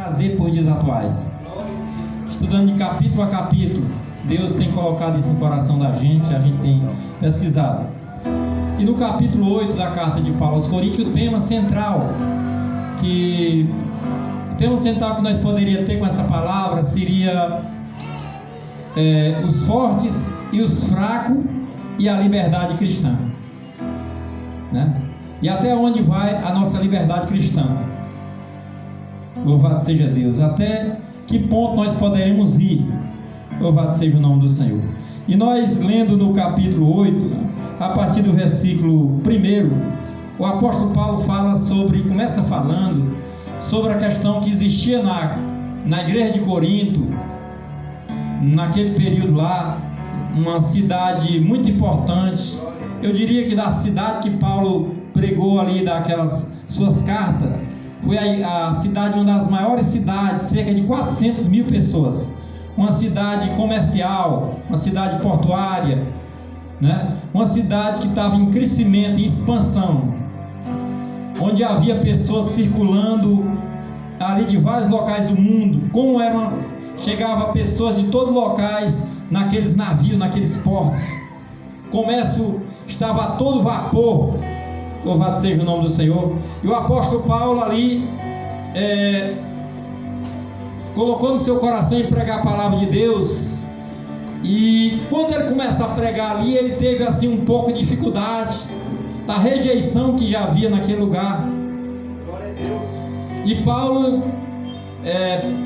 trazer por dias atuais. Estudando de capítulo a capítulo, Deus tem colocado isso no coração da gente, a gente tem pesquisado. E no capítulo 8 da carta de Paulo aos Coríntios, o tema central que nós poderíamos ter com essa palavra seria os fortes e os fracos e a liberdade cristã, né? E até onde vai a nossa liberdade cristã? Louvado seja Deus. Até que ponto nós poderemos ir? Louvado seja o nome do Senhor. E nós, lendo no capítulo 8, a partir do versículo 1, o apóstolo Paulo começa falando sobre a questão que existia na igreja de Corinto, naquele período lá, uma cidade muito importante. Eu diria que da cidade que Paulo pregou ali, daquelas suas cartas, foi a cidade, uma das maiores cidades, cerca de 400 mil pessoas, uma cidade comercial, uma cidade portuária, né? Uma cidade que estava em crescimento, em expansão, onde havia pessoas circulando ali de vários locais do mundo. Chegava pessoas de todos os locais naqueles navios, naqueles portos. O comércio estava a todo vapor. Louvado seja o nome do Senhor. E o apóstolo Paulo ali colocou no seu coração em pregar a palavra de Deus. E quando ele começa a pregar ali, ele teve assim um pouco de dificuldade da rejeição que já havia naquele lugar. Glória a Deus. E Paulo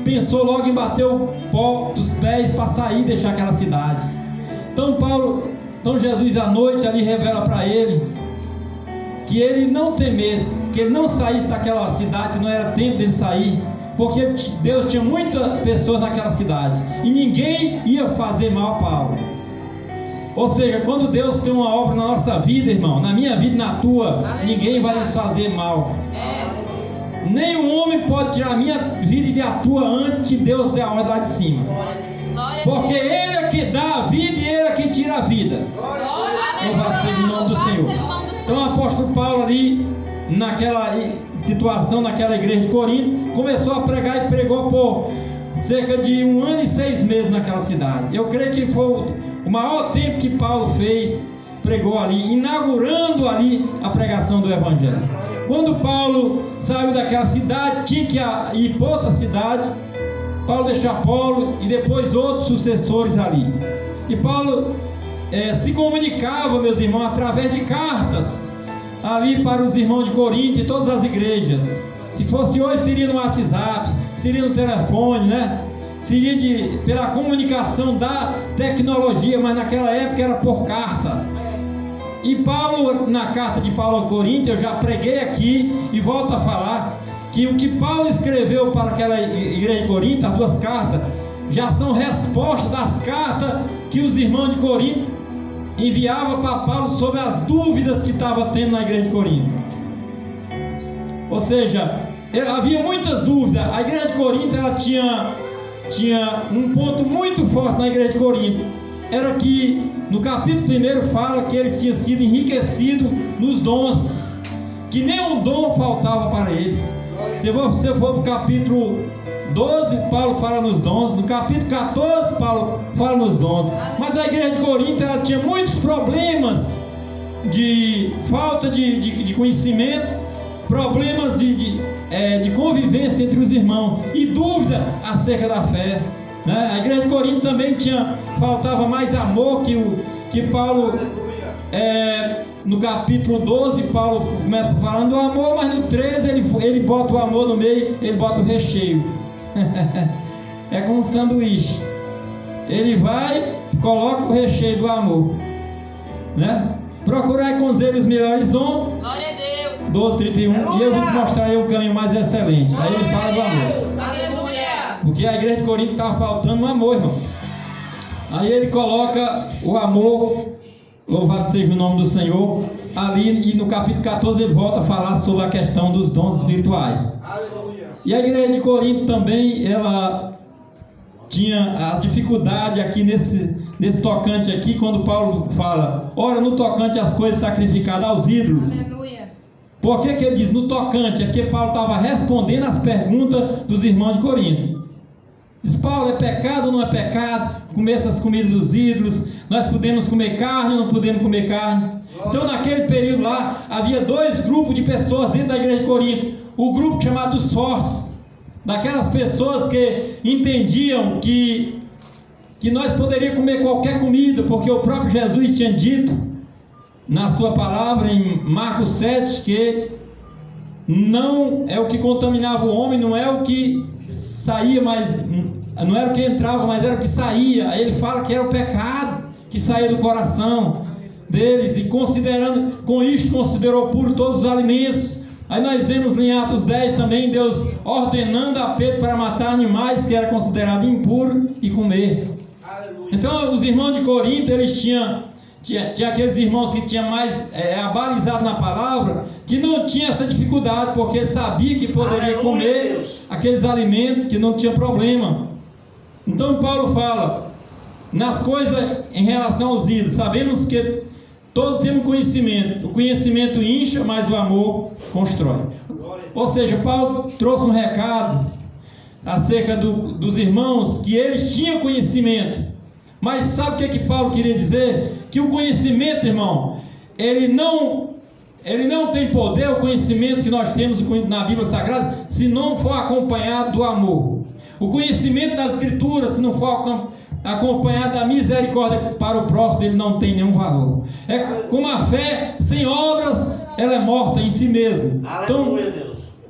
pensou logo em bater o pó dos pés para sair e deixar aquela cidade. Então Jesus à noite ali revela para ele que ele não temesse, que ele não saísse daquela cidade, não era tempo dele sair, porque Deus tinha muitas pessoas naquela cidade e ninguém ia fazer mal a Paulo. Ou seja, quando Deus tem uma obra na nossa vida, irmão, na minha vida e na tua, ninguém vai nos fazer mal. Nenhum homem pode tirar a minha vida e a tua antes que Deus dê a ordem lá de cima, porque Ele é que dá a vida e Ele é que tira a vida. Louvado seja o nome do Senhor. Então o apóstolo Paulo ali, naquela situação, naquela igreja de Corinto, começou a pregar e pregou por cerca de 1 ano e 6 meses naquela cidade. Eu creio que foi o maior tempo que Paulo pregou ali, inaugurando ali a pregação do Evangelho. Quando Paulo saiu daquela cidade, tinha que ir para outra cidade. Paulo deixou Apolo e depois outros sucessores ali. E Paulo se comunicava, meus irmãos, através de cartas ali para os irmãos de Corinto e todas as igrejas. Se fosse hoje, seria no WhatsApp, seria no telefone, né? Seria pela comunicação da tecnologia, mas naquela época era por carta. E Paulo, na carta de Paulo aos Coríntios, eu já preguei aqui e volto a falar que o que Paulo escreveu para aquela igreja de Corinto, as 2 cartas, já são respostas das cartas que os irmãos de Corinto enviavam para Paulo sobre as dúvidas que estava tendo na igreja de Corinto. Ou seja, havia muitas dúvidas. A igreja de Corinto ela tinha um ponto muito forte na igreja de Corinto. Era que no capítulo 1 fala que eles tinham sido enriquecidos nos dons, que nenhum dom faltava para eles. Se você for para o capítulo 12, Paulo fala nos dons. No capítulo 14, Paulo fala nos dons. Mas a igreja de Corinto ela tinha muitos problemas de falta de conhecimento, problemas de convivência entre os irmãos e dúvida acerca da fé, né? A igreja de Corinto também faltava mais amor que Paulo. No capítulo 12, Paulo começa falando do amor, mas no 13 ele bota o amor no meio, ele bota o recheio. É como um sanduíche. Ele vai, coloca o recheio do amor, né? Procurai com zelo os melhores dons. Glória a Deus. 12:31. E eu vou te mostrar aí um caminho mais excelente. Aí ele fala do amor. Aleluia. Porque a igreja de Corinto estava faltando um amor, irmão. Aí ele coloca o amor. Louvado seja o nome do Senhor. Ali, e no capítulo 14 ele volta a falar sobre a questão dos dons espirituais. Aleluia. E a igreja de Corinto também, ela tinha as dificuldades aqui nesse tocante aqui, quando Paulo fala, ora no tocante às coisas sacrificadas aos ídolos. Aleluia. Por que ele diz no tocante? É porque Paulo estava respondendo as perguntas dos irmãos de Corinto. Diz: Paulo, é pecado ou não é pecado comer essas comidas dos ídolos? Nós podemos comer carne ou não podemos comer carne? Então naquele período lá, havia dois grupos de pessoas dentro da igreja de Corinto. O grupo chamado dos fortes, daquelas pessoas que entendiam que nós poderíamos comer qualquer comida, porque o próprio Jesus tinha dito na sua palavra em Marcos 7, que não é o que contaminava o homem, não é o que saía, mas não era o que entrava, mas era o que saía. Aí ele fala que era o pecado que saía do coração deles, e considerando, com isto considerou puro todos os alimentos. Aí nós vemos em Atos 10 também Deus ordenando a Pedro para matar animais que era considerado impuro e comer. Então os irmãos de Corinto, eles tinha aqueles irmãos que tinham mais abalizado na palavra, que não tinha essa dificuldade, porque ele sabia que poderia comer aqueles alimentos, que não tinha problema. Então Paulo fala, nas coisas em relação aos ídolos, sabemos que todos temos conhecimento, o conhecimento incha, mas o amor constrói. Ou seja, Paulo trouxe um recado acerca dos irmãos, que eles tinham conhecimento. Mas sabe o que Paulo queria dizer? Que o conhecimento, irmão, ele não tem poder, o conhecimento que nós temos na Bíblia Sagrada, se não for acompanhado do amor. O conhecimento das Escrituras, se não for acompanhado da misericórdia para o próximo, ele não tem nenhum valor. É como a fé sem obras, ela é morta em si mesma. Então,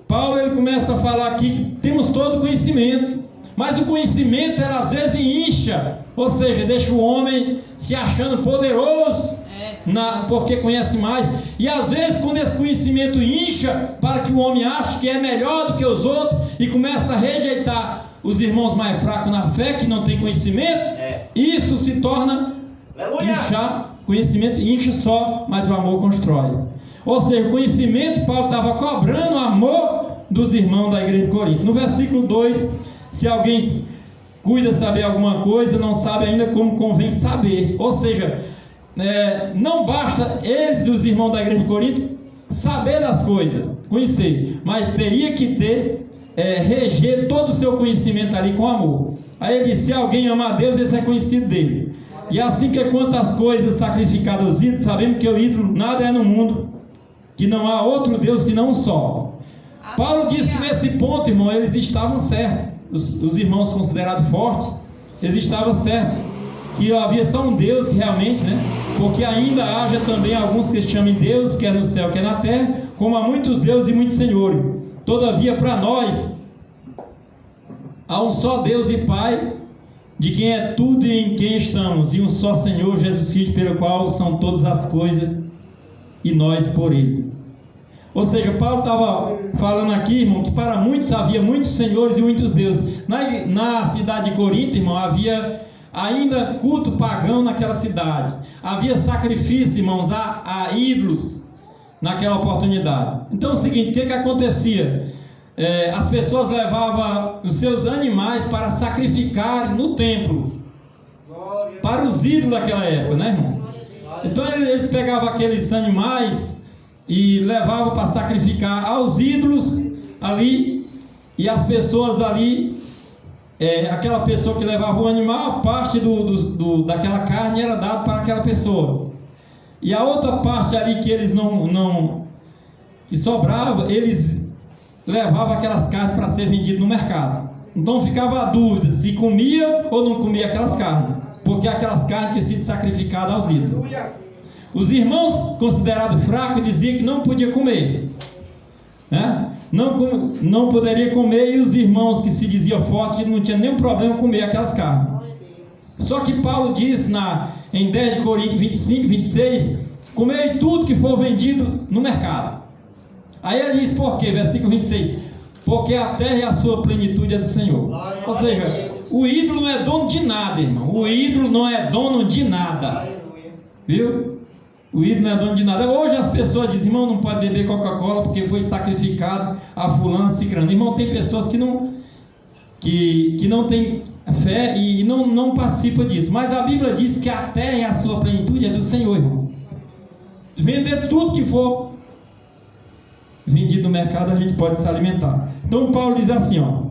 Paulo ele começa a falar aqui que temos todo o conhecimento, mas o conhecimento ela às vezes incha, ou seja, deixa o homem se achando poderoso, porque conhece mais. E às vezes quando esse conhecimento incha, para que o homem ache que é melhor do que os outros, e começa a rejeitar os irmãos mais fracos na fé, que não tem conhecimento, isso se torna inchar. Conhecimento incha só, mas o amor constrói. Ou seja, o conhecimento, Paulo estava cobrando o amor dos irmãos da igreja de Corinto. No versículo 2, se alguém cuida saber alguma coisa, não sabe ainda como convém saber. Ou seja, não basta eles, os irmãos da igreja de Corinto, saber das coisas, conhecer, mas teria que ter, reger todo o seu conhecimento ali com amor. Aí ele disse: se alguém ama a Deus, esse é conhecido dele. E assim que quanto às coisas sacrificadas aos ídolos, sabemos que o ídolo nada é no mundo, que não há outro Deus senão um só. Paulo disse que nesse ponto, irmão, eles estavam certos. Os irmãos considerados fortes, eles estavam certos, que havia só um Deus realmente, porque ainda haja também alguns que chamem Deus, quer no céu, quer na terra, como há muitos deuses e muitos senhores. Todavia, para nós, há um só Deus e Pai, de quem é tudo e em quem estamos, e um só Senhor Jesus Cristo, pelo qual são todas as coisas, e nós por Ele. Ou seja, Paulo estava falando aqui, irmão, que para muitos havia muitos senhores e muitos deuses. Na cidade de Corinto, irmão, havia ainda culto pagão naquela cidade. Havia sacrifício, irmãos, a ídolos naquela oportunidade. Então é o seguinte, o que acontecia? As pessoas levavam os seus animais para sacrificar no templo, para os ídolos daquela época, irmão? Então eles pegavam aqueles animais e levavam para sacrificar aos ídolos ali, e as pessoas ali, aquela pessoa que levava o animal, parte daquela carne era dada para aquela pessoa, e a outra parte ali que eles que sobrava, eles levavam aquelas carnes para ser vendidas no mercado. Então ficava a dúvida se comia ou não comia aquelas carnes, porque aquelas carnes tinham sido sacrificadas aos ídolos. Os irmãos considerados fracos diziam que não podia comer, não poderia comer, e os irmãos que se diziam fortes não tinham nenhum problema comer aquelas carnes. Só que Paulo diz em 10 de Coríntios 25, 26, comei tudo que for vendido no mercado. Aí ele diz por quê? Versículo 26, porque a terra e a sua plenitude é do Senhor. Ou seja, o ídolo não é dono de nada, irmão. O ídolo não é dono de nada, viu? O ídolo não é dono de nada. Hoje as pessoas dizem: irmão, não pode beber Coca-Cola porque foi sacrificado a fulano, cicrano. Irmão, tem pessoas que não têm fé e não participam disso. Mas a Bíblia diz que a terra e a sua plenitude é do Senhor, irmão. Vender tudo que for vendido no mercado, a gente pode se alimentar. Então Paulo diz assim, ó,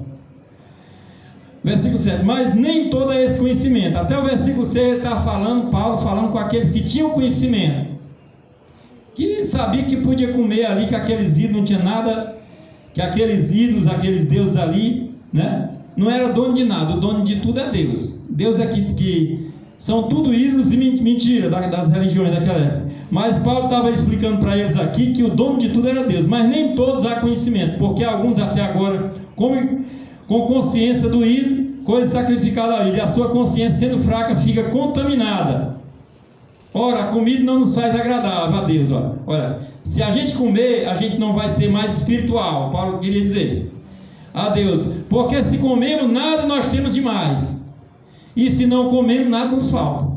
versículo 7, mas nem todo é esse conhecimento. Até o versículo 6 ele está falando, Paulo falando com aqueles que tinham conhecimento, que sabia que podia comer ali, que aqueles ídolos não tinha nada, que aqueles ídolos, aqueles deuses ali, né, não era dono de nada, o dono de tudo é Deus. Deus é que são tudo ídolos e mentira das religiões daquela época. Mas Paulo estava explicando para eles aqui que o dono de tudo era Deus, mas nem todos há conhecimento, porque alguns até agora comem com consciência do ídolo, coisa sacrificada a ele, e a sua consciência sendo fraca fica contaminada. Ora, a comida não nos faz agradável a Deus. Olha, se a gente comer, a gente não vai ser mais espiritual. Paulo queria dizer a Deus, porque se comemos, nada nós temos demais, e se não comemos, nada nos falta.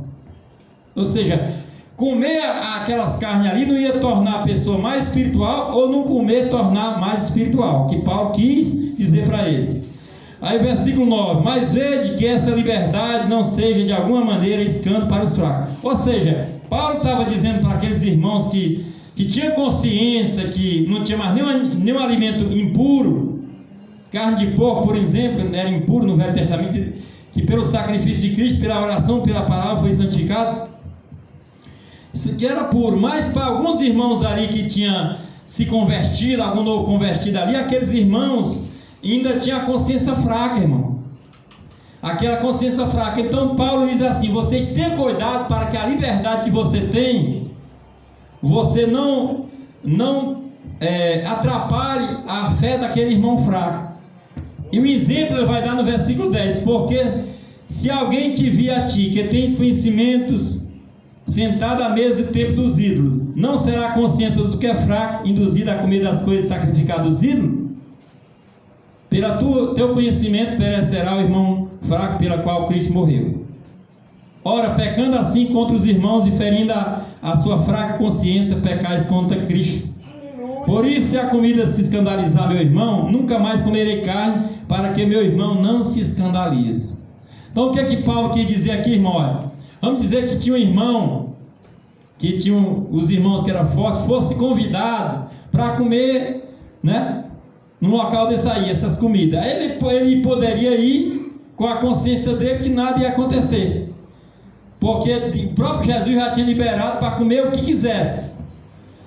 Ou seja, comer aquelas carnes ali não ia tornar a pessoa mais espiritual, ou não comer tornar mais espiritual, que Paulo quis dizer para eles. Aí versículo 9, mas vede que essa liberdade não seja de alguma maneira escândalo para os fracos. Ou seja, Paulo estava dizendo para aqueles irmãos que tinham consciência, que não tinha mais nenhum alimento impuro, carne de porco, por exemplo, era impuro no Velho Testamento, que pelo sacrifício de Cristo, pela oração, pela palavra foi santificado, isso que era puro. Mas para alguns irmãos ali que tinham se convertido, algum novo convertido ali, aqueles irmãos ainda tinham a consciência fraca, irmão, aquela consciência fraca. Então Paulo diz assim, vocês tenham cuidado para que a liberdade que você tem, você não atrapalhe a fé daquele irmão fraco. E o exemplo ele vai dar no versículo 10, porque se alguém te vir a ti, que tens conhecimentos, sentado à mesa do tempo dos ídolos, não será consciente do que é fraco, induzido a comer das coisas sacrificadas dos ídolos? Pelo teu conhecimento perecerá o irmão fraco pela qual Cristo morreu. Ora, pecando assim contra os irmãos e ferindo a sua fraca consciência, pecais contra Cristo. Por isso, se a comida se escandalizar meu irmão, nunca mais comerei carne, para que meu irmão não se escandalize. Então o que é que Paulo quer dizer aqui, irmão? Olha, vamos dizer que tinha um irmão, que tinham os irmãos que eram fortes, fosse convidado para comer, né, num local desse aí, essas comidas. Aí ele poderia ir com a consciência dele que nada ia acontecer, porque o próprio Jesus já tinha liberado para comer o que quisesse.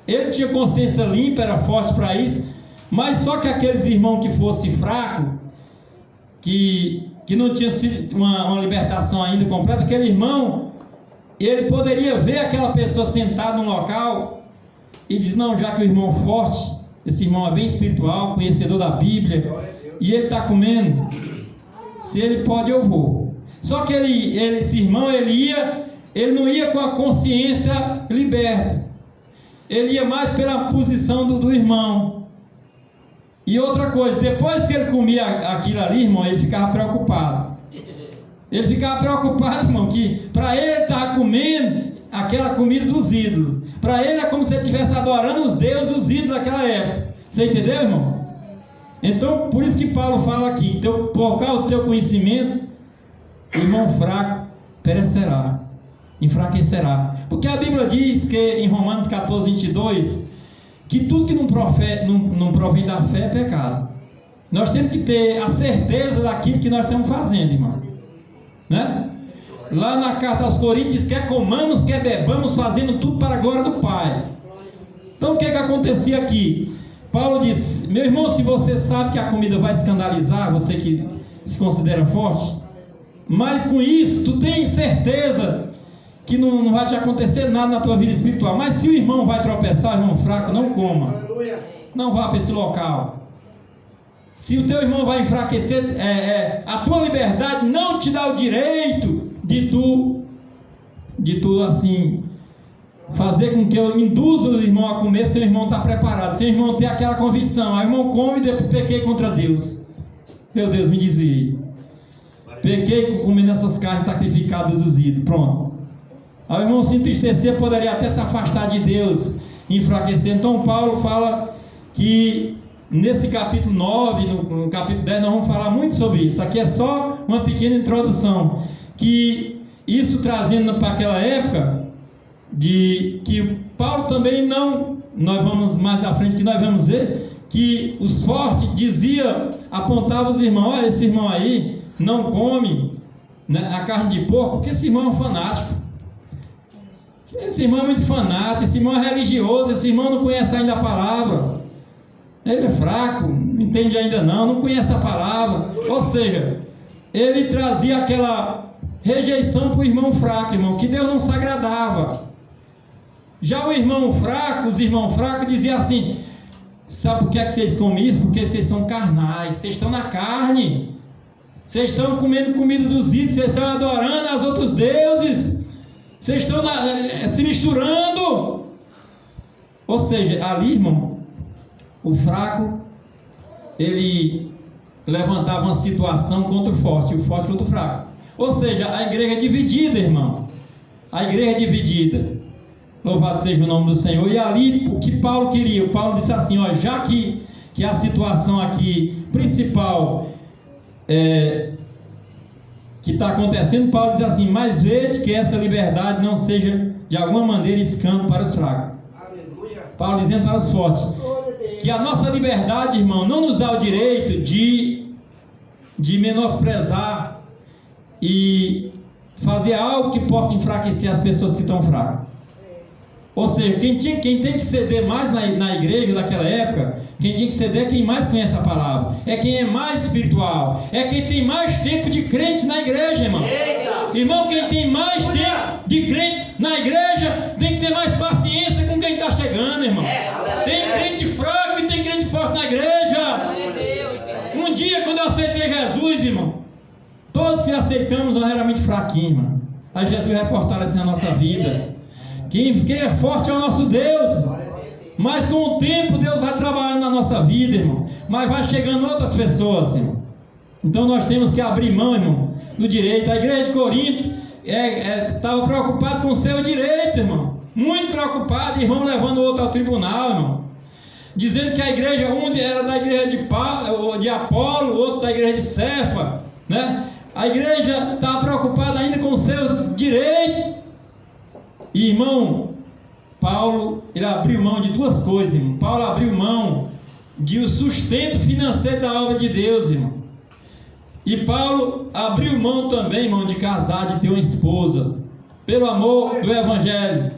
Ele tinha consciência limpa, era forte para isso. Mas só que aqueles irmãos que fossem fracos, que não tinha sido uma libertação ainda completa, aquele irmão, ele poderia ver aquela pessoa sentada num local e dizer, não, já que o irmão é forte, esse irmão é bem espiritual, conhecedor da Bíblia, e ele está comendo, se ele pode, eu vou. Só que esse irmão, ele não ia com a consciência liberta, ele ia mais pela posição do irmão. E outra coisa, depois que ele comia aquilo ali, irmão, ele ficava preocupado. Ele ficava preocupado, irmão, que para ele estava comendo aquela comida dos ídolos. Para ele é como se ele estivesse adorando os deuses, os ídolos daquela época. Você entendeu, irmão? Então, por isso que Paulo fala aqui, então, por causa do teu conhecimento, o irmão fraco perecerá, enfraquecerá. Porque a Bíblia diz que em Romanos 14, 22, que tudo que não provém da fé é pecado. Nós temos que ter a certeza daquilo que nós estamos fazendo, irmão, né? Lá na carta aos Coríntios diz: quer comamos, quer bebamos, fazendo tudo para a glória do Pai. Então o que acontecia aqui? Paulo diz: meu irmão, se você sabe que a comida vai escandalizar, você que se considera forte, mas com isso tu tem certeza que não vai te acontecer nada na tua vida espiritual. Mas se o irmão vai tropeçar, irmão fraco, não coma. Não vá para esse local. Se o teu irmão vai enfraquecer, a tua liberdade não te dá o direito de tu assim fazer com que eu induza o irmão a comer, se o irmão está preparado, se o irmão tem aquela convicção. Aí o irmão come e depois pequei contra Deus. Meu Deus, me dizia, pequei comendo essas carnes sacrificadas dos ídolos. Pronto. Aí o irmão se entristecer, poderia até se afastar de Deus, enfraquecer. Então Paulo fala que nesse capítulo 9, no capítulo 10, nós vamos falar muito sobre isso. Aqui é só uma pequena introdução, que isso trazendo para aquela época, de que Paulo também não nós vamos mais à frente, que nós vamos ver que os fortes apontavam os irmãos: olha, esse irmão aí não come, né, a carne de porco, porque esse irmão é um fanático. Esse irmão é muito fanático, esse irmão é religioso, esse irmão não conhece ainda a palavra. Ele é fraco, não entende ainda não conhece a palavra. Ou seja, ele trazia aquela rejeição para o irmão fraco, irmão, que Deus não se agradava. Já o irmão fraco, os irmãos fracos diziam assim: sabe por que é que vocês comem isso? Porque vocês são carnais, vocês estão na carne, vocês estão comendo comida dos ídolos, vocês estão adorando aos outros deuses, vocês estão se misturando. Ou seja, ali, irmão, o fraco, ele levantava uma situação contra o forte contra o fraco. Ou seja, a igreja é dividida, irmão. A igreja é dividida. Louvado seja o nome do Senhor. E ali, o que Paulo queria? O Paulo disse assim: ó, já que a situação aqui principal que está acontecendo, Paulo diz assim: mas vede que essa liberdade não seja de alguma maneira escândalo para os fracos. Aleluia. Paulo dizendo para os fortes que a nossa liberdade, irmão, não nos dá o direito de menosprezar e fazer algo que possa enfraquecer as pessoas que estão fracas. Ou seja, quem tem que ceder mais na igreja daquela época, quem tinha que ceder é quem mais conhece a palavra, é quem é mais espiritual, é quem tem mais tempo de crente na igreja, irmão. Eita. Irmão, quem tem mais tempo de crente na igreja tem que ter mais paciência com quem está chegando, irmão. Tem crente fraco e tem crente forte na igreja. Um dia, quando eu aceitei Jesus, irmão, todos que aceitamos nós éramos muito fraquinhos, irmão. Aí Jesus vai fortalecer a nossa vida. Quem é forte é o nosso Deus. Mas com o tempo Deus vai trabalhando na nossa vida, irmão. Mas vai chegando outras pessoas, irmão. Então nós temos que abrir mão, irmão, do direito. A igreja de Corinto estava preocupada com o seu direito, irmão. Muito preocupado, irmão, levando o outro ao tribunal, irmão. Dizendo que a igreja, um era da igreja de Apolo, o outro da igreja de Cefa, né? A igreja estava preocupada ainda com o seu direito. E, irmão, Paulo, ele abriu mão de duas coisas, irmão. Paulo abriu mão de o sustento financeiro da obra de Deus, irmão. E Paulo abriu mão também, irmão, de casar, de ter uma esposa, pelo amor do evangelho.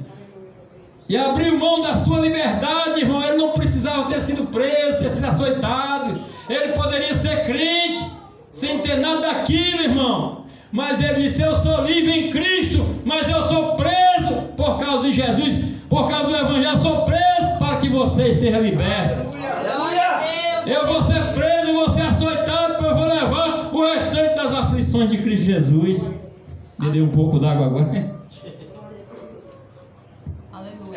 E abriu mão da sua liberdade, irmão. Ele não precisava ter sido preso, ter sido açoitado. Ele poderia ser crente sem ter nada daquilo, irmão. Mas ele disse: eu sou livre em Cristo, mas eu sou preso por causa de Jesus, por causa do evangelho. Eu sou preso para que vocês sejam libertos. Eu vou ser preso, vou ser açoitado, porque eu vou levar o restante das aflições de Cristo Jesus. Me deu um pouco d'água agora.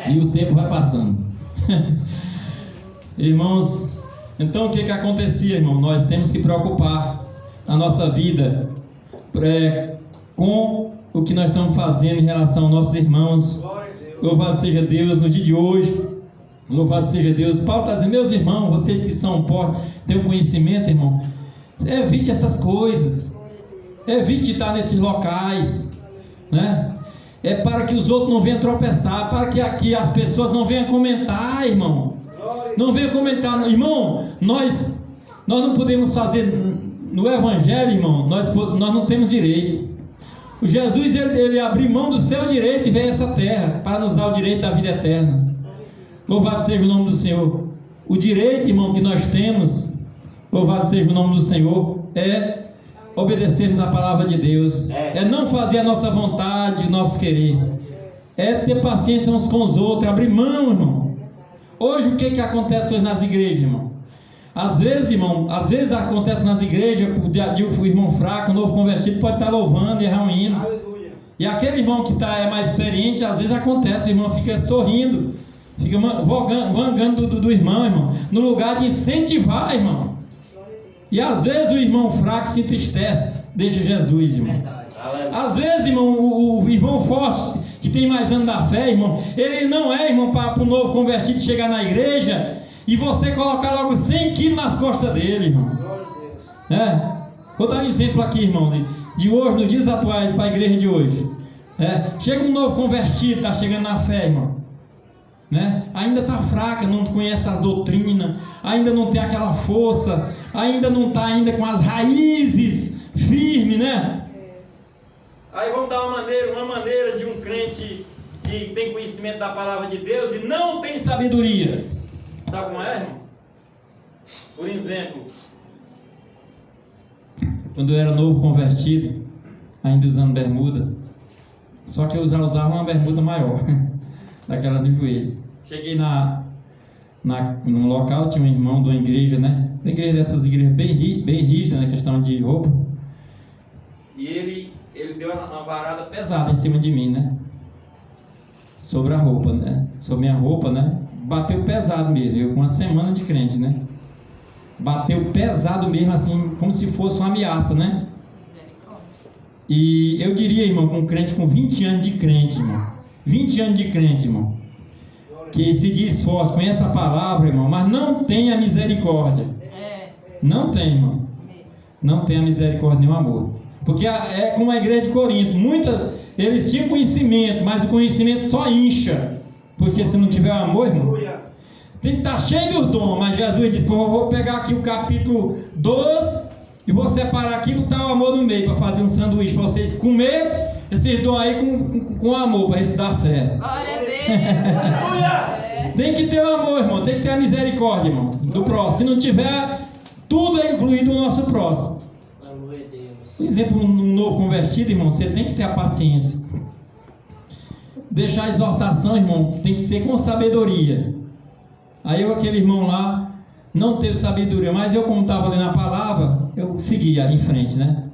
E o tempo vai passando. Irmãos, então o que acontecia, irmão? Nós temos que preocupar a nossa vida com o que nós estamos fazendo em relação aos nossos irmãos. Louvado seja Deus no dia de hoje. Louvado seja Deus. Paulo está dizendo: meus irmãos, vocês que são pobres, têm um conhecimento, irmão, evite essas coisas. Evite de estar nesses locais, né? É para que os outros não venham tropeçar, para que aqui as pessoas não venham comentar, irmão. Não venham comentar, irmão. Nós não podemos fazer no evangelho, irmão. Nós não temos direito. O Jesus, ele abriu mão do seu direito e veio a essa terra para nos dar o direito da vida eterna. Louvado seja o nome do Senhor. O direito, irmão, que nós temos, louvado seja o nome do Senhor, é obedecermos a palavra de Deus, é não fazer a nossa vontade, o nosso querer, é ter paciência uns com os outros, abrir mão, irmão. Hoje o que acontece hoje nas igrejas, irmão? Às vezes, irmão, acontece nas igrejas, o irmão fraco, o novo convertido pode estar louvando e errar um hino. Aleluia. E aquele irmão que é mais experiente, às vezes acontece, o irmão fica sorrindo, fica vangando do irmão, no lugar de incentivar, irmão. E às vezes o irmão fraco se entristece, deixa Jesus, irmão. Às vezes, irmão, o irmão forte, que tem mais anos da fé, irmão, ele não é, irmão, para o novo convertido chegar na igreja e você colocar logo 100 quilos nas costas dele, irmão. Vou dar um exemplo aqui, irmão, de hoje, nos dias atuais, para a igreja de hoje. Chega um novo convertido, está chegando na fé, irmão. né? Ainda está fraca, não conhece as doutrinas, ainda não tem aquela força, ainda não está ainda com as raízes firmes, né? Aí vamos dar uma maneira de um crente que tem conhecimento da palavra de Deus e não tem sabedoria. Sabe como é, irmão? Por exemplo, quando eu era novo convertido, ainda usando bermuda, só que eu já usava uma bermuda maior, daquela no joelho. Cheguei num local, tinha um irmão de uma igreja, né? Uma igreja dessas igrejas bem rígidas, na questão de roupa. E ele deu uma varada pesada em cima de mim, né? Sobre a roupa, né? Sobre minha roupa, né? Bateu pesado mesmo, eu com uma semana de crente, né? Bateu pesado mesmo, assim, como se fosse uma ameaça, né? E eu diria, irmão, com um crente com 20 anos de crente, irmão. 20 anos de crente, irmão. Que se diz forte, conhece a palavra, irmão, mas não tem a misericórdia. Não tem, irmão. Não tem a misericórdia nem o amor. Porque é como a igreja de Corinto. Eles tinham conhecimento, mas o conhecimento só incha. Porque se não tiver amor, irmão, tem que estar cheio do dom. Mas Jesus disse: eu vou pegar aqui o capítulo 12 e vou separar aqui e botar o amor no meio para fazer um sanduíche para vocês comer esses dons aí com amor, para isso dar certo. Glória a Deus! Tem que ter o amor, irmão. Tem que ter a misericórdia, irmão, do próximo. Se não tiver, tudo é incluído no nosso próximo. Por exemplo, um novo convertido, irmão, você tem que ter a paciência. Deixar a exortação, irmão, tem que ser com sabedoria. Aí aquele irmão lá não teve sabedoria, mas eu, como estava lendo a palavra, eu seguia em frente, né?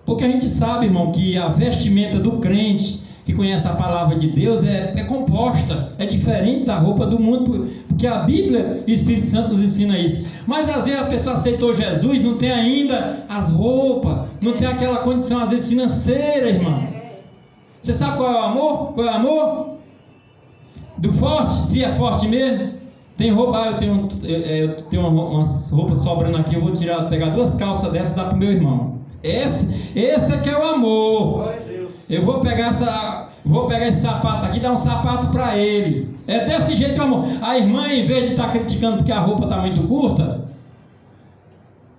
Porque a gente sabe, irmão, que a vestimenta do crente que conhece a palavra de Deus é composta, é diferente da roupa do mundo, porque a Bíblia e o Espírito Santo nos ensina isso. Mas às vezes a pessoa aceitou Jesus, não tem ainda as roupas, não tem aquela condição às vezes financeira, irmão. Você sabe qual é o amor? Qual é o amor? Do forte, se é forte mesmo. Tem roupa, eu tenho umas roupas sobrando aqui, eu vou pegar 2 calças dessas e dar para o meu irmão. Esse é que é o amor. Eu vou pegar esse sapato aqui e dar um sapato para ele. É desse jeito o amor. A irmã, em vez de estar criticando porque a roupa está muito curta,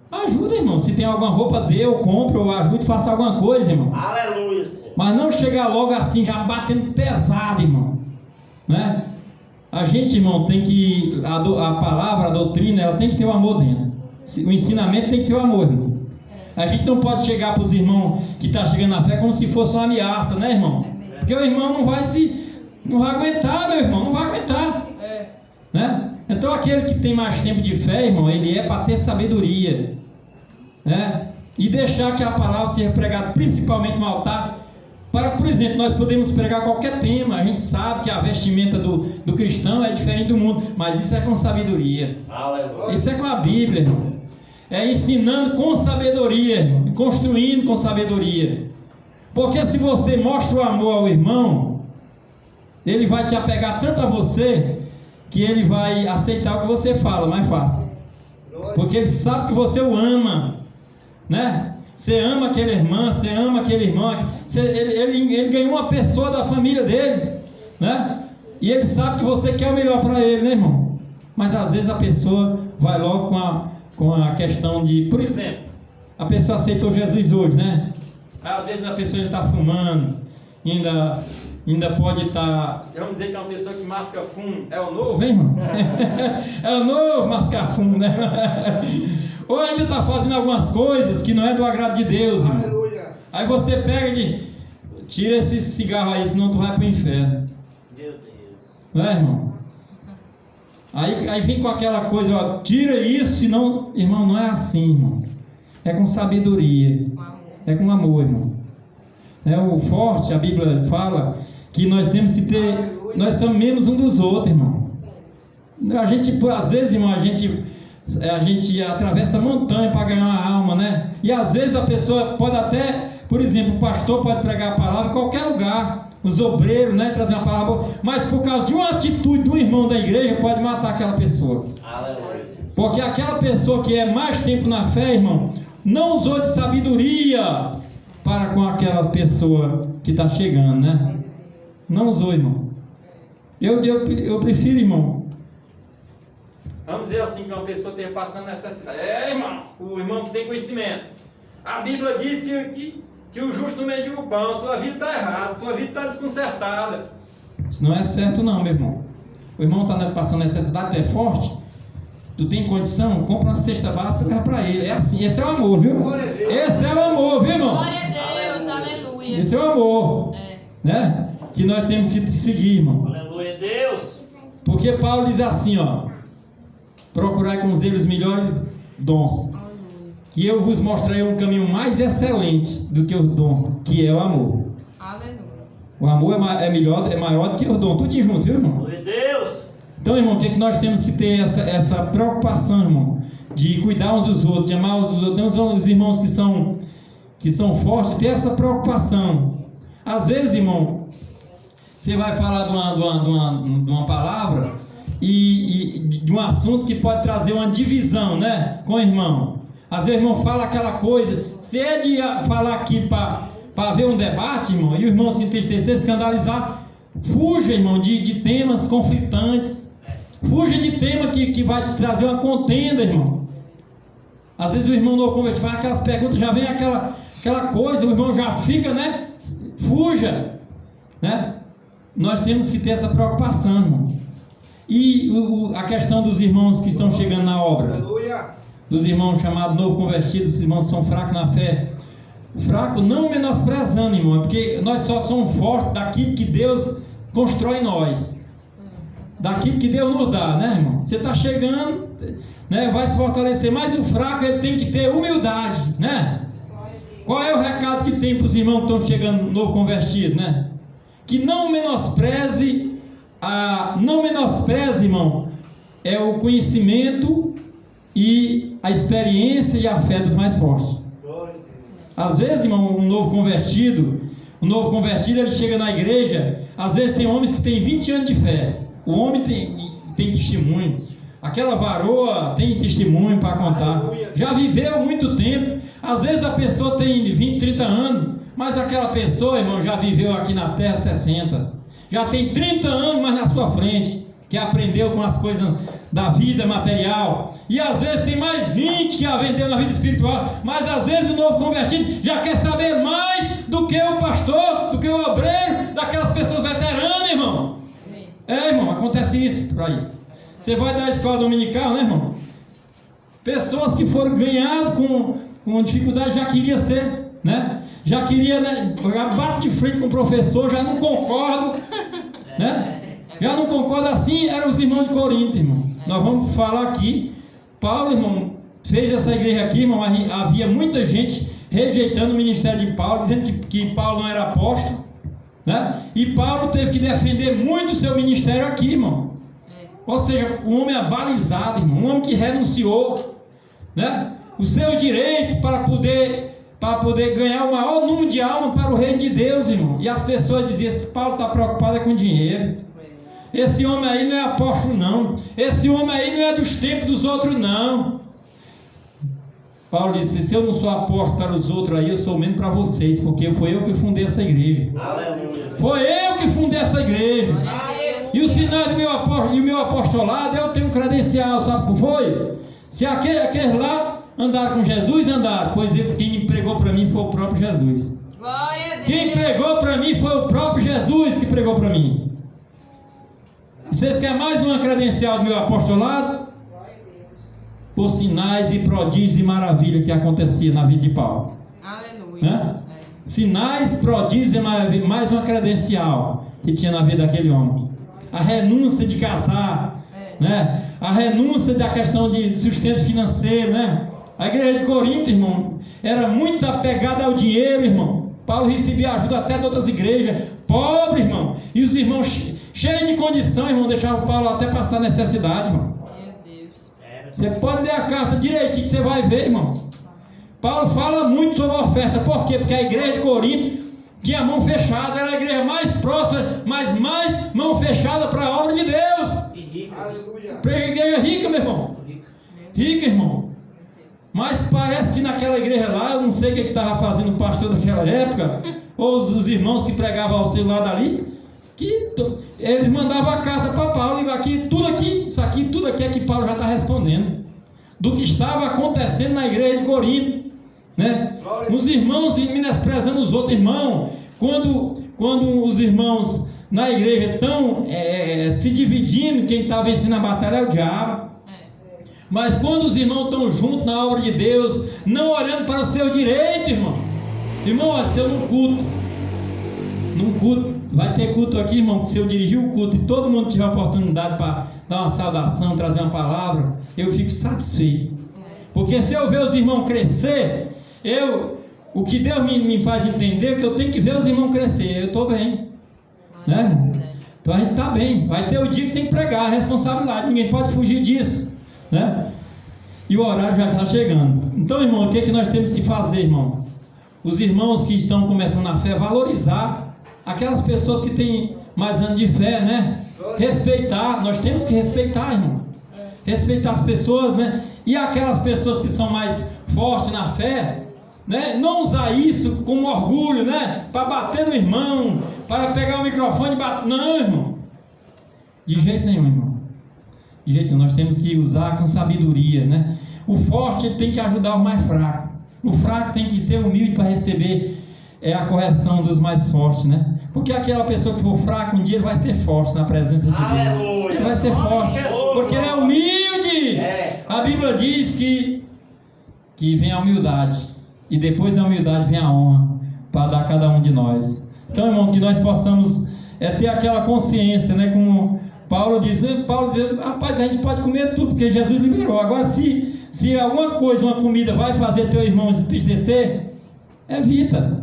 ajuda, irmão. Se tem alguma roupa, dê ou compre ou ajude, faça alguma coisa, irmão. Aleluia. Mas não chegar logo assim, já batendo pesado, irmão, né? A gente, irmão, tem que a palavra, a doutrina, ela tem que ter o amor dentro. O ensinamento tem que ter o amor, irmão. A gente não pode chegar para os irmãos que estão chegando na fé como se fosse uma ameaça, né, irmão? Porque o irmão não vai aguentar, meu irmão, não vai aguentar, né? Então aquele que tem mais tempo de fé, irmão, ele é para ter sabedoria, né? E deixar que a palavra seja pregada principalmente no altar. Por exemplo, nós podemos pregar qualquer tema. A gente sabe que a vestimenta do cristão é diferente do mundo, mas isso é com sabedoria. Aleluia. Isso é com a Bíblia, irmão. É ensinando com sabedoria, irmão, construindo com sabedoria. Porque se você mostra o amor ao irmão, ele vai te apegar tanto a você que ele vai aceitar o que você fala mais fácil. Porque ele sabe que você o ama, né? Você ama aquela irmã, você ama aquele irmão. Ele ganhou uma pessoa da família dele, né? E ele sabe que você quer o melhor para ele, né, irmão? Mas às vezes a pessoa vai logo com a questão de, por exemplo, a pessoa aceitou Jesus hoje, né? Às vezes a pessoa ainda está fumando, ainda pode estar, vamos dizer que é uma pessoa que masca fumo. É o novo, hein, irmão? É o novo mascar fumo, né? Ou ainda está fazendo algumas coisas que não é do agrado de Deus, irmão. Aleluia. Aí você pega e tira esse cigarro aí, senão tu vai para o inferno. Meu Deus. Não é, irmão? Aí vem com aquela coisa, ó, tira isso, senão, irmão, não é assim, irmão. É com sabedoria. É com amor, irmão. O forte, a Bíblia fala que nós temos que ter, nós somos menos um dos outros, irmão. A gente, às vezes, irmão, a gente atravessa montanha para ganhar uma alma, né? E às vezes a pessoa pode até, por exemplo, o pastor pode pregar a palavra em qualquer lugar, os obreiros, né, trazer uma palavra, mas por causa de uma atitude do irmão da igreja pode matar aquela pessoa. Aleluia. Porque aquela pessoa que é mais tempo na fé, irmão, não usou de sabedoria para com aquela pessoa que está chegando, né? Não usou, irmão. Eu prefiro, irmão, vamos dizer assim, que uma pessoa esteja passando necessidade. Irmão, o irmão que tem conhecimento. A Bíblia diz que o justo não mendiga o pão, sua vida está errada, sua vida está desconcertada. Isso não é certo não, meu irmão. O irmão está passando necessidade, tu é forte, tu tem condição, compra uma cesta básica e leva para ele. É assim, esse é o amor, viu? Esse é o amor, viu, irmão? Glória a Deus, aleluia. Esse é o amor, né? Que nós temos que seguir, irmão. Aleluia, Deus. Porque Paulo diz assim, ó: procurai com os deles melhores dons, que eu vos mostrarei um caminho mais excelente do que os dons, que é o amor. Aleluia. O amor é melhor, é maior do que os dons. Tudo junto, viu, irmão? Glória a Deus. Então, irmão, o que nós temos que ter essa preocupação, irmão, de cuidar uns dos outros, de amar uns dos outros. Tem uns irmãos que são fortes, ter essa preocupação. Às vezes, irmão, você vai falar de uma palavra e de um assunto que pode trazer uma divisão, né, com o irmão. Às vezes o irmão fala aquela coisa, se é de falar aqui para haver um debate, irmão, e o irmão se entristecer, se escandalizar, fuja, irmão, de temas conflitantes, fuja de tema que vai trazer uma contenda, irmão. Às vezes o irmão novo convertido faz aquelas perguntas, já vem aquela coisa, o irmão já fica, né, fuja, né. Nós temos que ter essa preocupação, irmão. E a questão dos irmãos que estão chegando na obra, dos irmãos chamados novo convertidos, os irmãos que são fracos na fé. Fraco não menosprezando, irmão, porque nós só somos fortes daquilo que Deus constrói em nós, daquilo que Deus nos dá, né, irmão? Você está chegando, né, vai se fortalecer, mas o fraco ele tem que ter humildade, né? Qual é o recado que tem para os irmãos que estão chegando novo convertido, né? Que não menospreze, irmão, é o conhecimento e a experiência e a fé dos mais fortes. Às vezes, irmão, um novo convertido ele chega na igreja, às vezes tem homens que têm 20 anos de fé. O homem tem testemunho, aquela varoa tem testemunho para contar, já viveu muito tempo. Às vezes a pessoa tem 20, 30 anos, mas aquela pessoa, irmão, já viveu aqui na terra 60, já tem 30 anos mais na sua frente, que aprendeu com as coisas da vida material, e às vezes tem mais 20 que aprendeu na vida espiritual, mas às vezes o novo convertido já quer saber mais do que o pastor, do que o obreiro, daquelas pessoas veteranas, irmão. Irmão, acontece isso por aí. Você vai da escola dominical, né, irmão? Pessoas que foram ganhadas com dificuldade já queria ser, né? Já queria, né? Bate de frente com o professor, já não concordo, né? Já não concorda assim, eram os irmãos de Corinto, irmão. Nós vamos falar aqui. Paulo, irmão, fez essa igreja aqui, irmão. Havia muita gente rejeitando o ministério de Paulo, dizendo que Paulo não era apóstolo, né? E Paulo teve que defender muito o seu ministério aqui, irmão. Ou seja, um homem abalizado, irmão, um homem que renunciou, né, o seu direito para poder ganhar o maior número de almas para o reino de Deus, irmão. E as pessoas diziam: esse Paulo está preocupado com dinheiro. Esse homem aí não é apóstolo, não. Esse homem aí não é dos tempos dos outros, não. Paulo disse: se eu não sou apóstolo para os outros aí, eu sou menos para vocês, porque foi eu que fundei essa igreja. Aleluia. Foi eu que fundei essa igreja. E o sinal do meu apostolado, eu tenho credencial, sabe como foi? Se aqueles lá andaram com Jesus, andaram, pois quem pregou para mim foi o próprio Jesus. Glória a Deus. Quem pregou para mim foi o próprio Jesus que pregou para mim. Vocês querem mais uma credencial do meu apostolado? Por sinais e prodígios e maravilhas que acontecia na vida de Paulo. Aleluia. Né? Sinais, prodígios e maravilhas, mais uma credencial que tinha na vida daquele homem. A renúncia de casar, né? A renúncia da questão de sustento financeiro, né? A igreja de Corinto, irmão, era muito apegada ao dinheiro, irmão. Paulo recebia ajuda até de outras igrejas, pobre, irmão. E os irmãos cheios de condição, irmão, deixavam Paulo até passar necessidade, irmão. Meu Deus. Você pode ler a carta direitinho que você vai ver, irmão. Paulo fala muito sobre a oferta. Por quê? Porque a igreja de Corinto tinha mão fechada, era a igreja mais próxima, mas mais mão fechada para a obra de Deus. E rica. Aleluia. Para a igreja rica, meu irmão. Rica, irmão. Mas parece que naquela igreja lá, eu não sei o que estava fazendo o pastor daquela época, ou os irmãos que pregavam ao seu lado ali, Eles mandavam a carta para Paulo, e aqui, tudo aqui é que Paulo já está respondendo, do que estava acontecendo na igreja de Corinto, né? Os irmãos menosprezando os outros. Irmão, quando os irmãos na igreja estão se dividindo, quem está vencendo a batalha é o diabo. Mas quando os irmãos estão juntos na obra de Deus, não olhando para o seu direito, irmão, se eu num culto, vai ter culto aqui, irmão, que se eu dirigir o culto e todo mundo tiver a oportunidade para dar uma saudação, trazer uma palavra, eu fico satisfeito. Porque se eu ver os irmãos crescer, o que Deus me faz entender é que eu tenho que ver os irmãos crescer, eu estou bem, né? Então a gente está bem. Vai ter o dia que tem que pregar, a responsabilidade, ninguém pode fugir disso, né? E o horário já está chegando. Então, irmão, o que é que nós temos que fazer, irmão? Os irmãos que estão começando a fé, valorizar aquelas pessoas que têm mais anos de fé, né? Respeitar, nós temos que respeitar, irmão. Respeitar as pessoas, né? E aquelas pessoas que são mais fortes na fé, né? Não usar isso como orgulho, né? Para bater no irmão, para pegar o microfone e bater. Não, irmão. De jeito nenhum, irmão. De jeito nenhum. Nós temos que usar com sabedoria, né? O forte tem que ajudar o mais fraco. O fraco tem que ser humilde para receber a correção dos mais fortes, né? Porque aquela pessoa que for fraca, um dia ele vai ser forte na presença de Deus. Aleluia. Ele vai ser forte, porque ele é humilde. A Bíblia diz que vem a humildade, e depois da humildade vem a honra, para dar a cada um de nós. Então, irmão, que nós possamos ter aquela consciência, né? Como Paulo diz, rapaz, a gente pode comer tudo, porque Jesus liberou. Agora, se alguma coisa, uma comida vai fazer teu irmão entristecer, evita,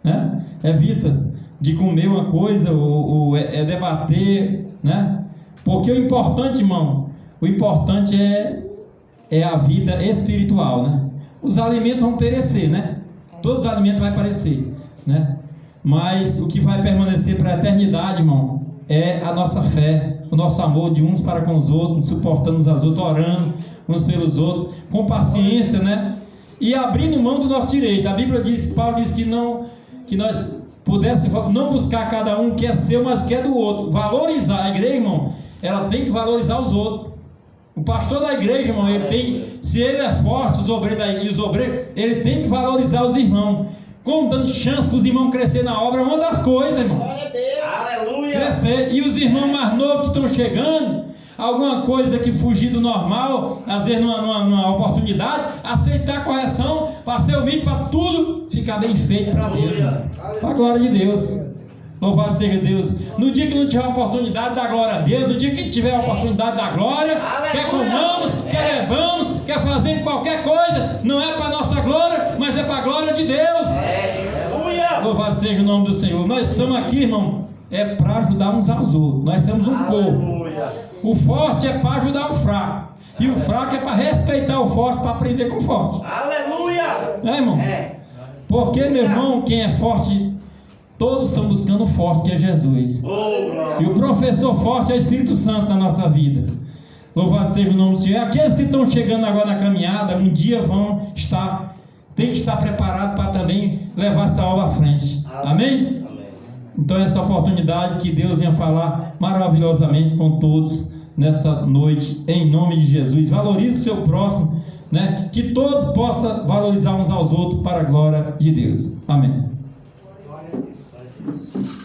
né? Evita de comer uma coisa ou debater, né? Porque o importante, irmão, é a vida espiritual, né? Os alimentos vão perecer, né? Todos os alimentos vão perecer, né? Mas o que vai permanecer para a eternidade, irmão, é a nossa fé, o nosso amor de uns para com os outros, suportando uns aos outros, orando uns pelos outros, com paciência, né? E abrindo mão do nosso direito. A Bíblia diz, Paulo diz que nós pudéssemos não buscar cada um que é seu, mas que é do outro. Valorizar a igreja, irmão, ela tem que valorizar os outros. O pastor da igreja, irmão, se ele é forte, os obreiros, ele tem que valorizar os irmãos, como dando chance para os irmãos crescer na obra. É uma das coisas, irmão. Glória a Deus. Aleluia. Crescer. E os irmãos mais novos que estão chegando, alguma coisa que fugir do normal, às vezes numa oportunidade, aceitar a correção, para ser humilde, para tudo ficar bem feito para Deus, para a glória de Deus. Louvado seja Deus. No dia que não tiver a oportunidade, dá glória a Deus. No dia que tiver a oportunidade da glória, quer comamos, quer bebamos, quer fazer qualquer coisa, não é para a nossa glória, mas é para a glória de Deus. Louvado seja o nome do Senhor. Nós estamos aqui, irmão, para ajudar uns aos outros. Nós somos um povo. O forte é para ajudar o fraco, e o fraco é para respeitar o forte, para aprender com o forte. Aleluia! Né, irmão? Porque, meu irmão, quem é forte, todos estão buscando o forte, que é Jesus. E o professor forte é o Espírito Santo na nossa vida. Louvado seja o nome do Senhor. Aqueles que estão chegando agora na caminhada, um dia tem que estar preparado para também levar essa obra à frente. Amém? Então, essa oportunidade que Deus venha falar maravilhosamente com todos nessa noite, em nome de Jesus. Valorize o seu próximo, né? Que todos possam valorizar uns aos outros para a glória de Deus. Amém.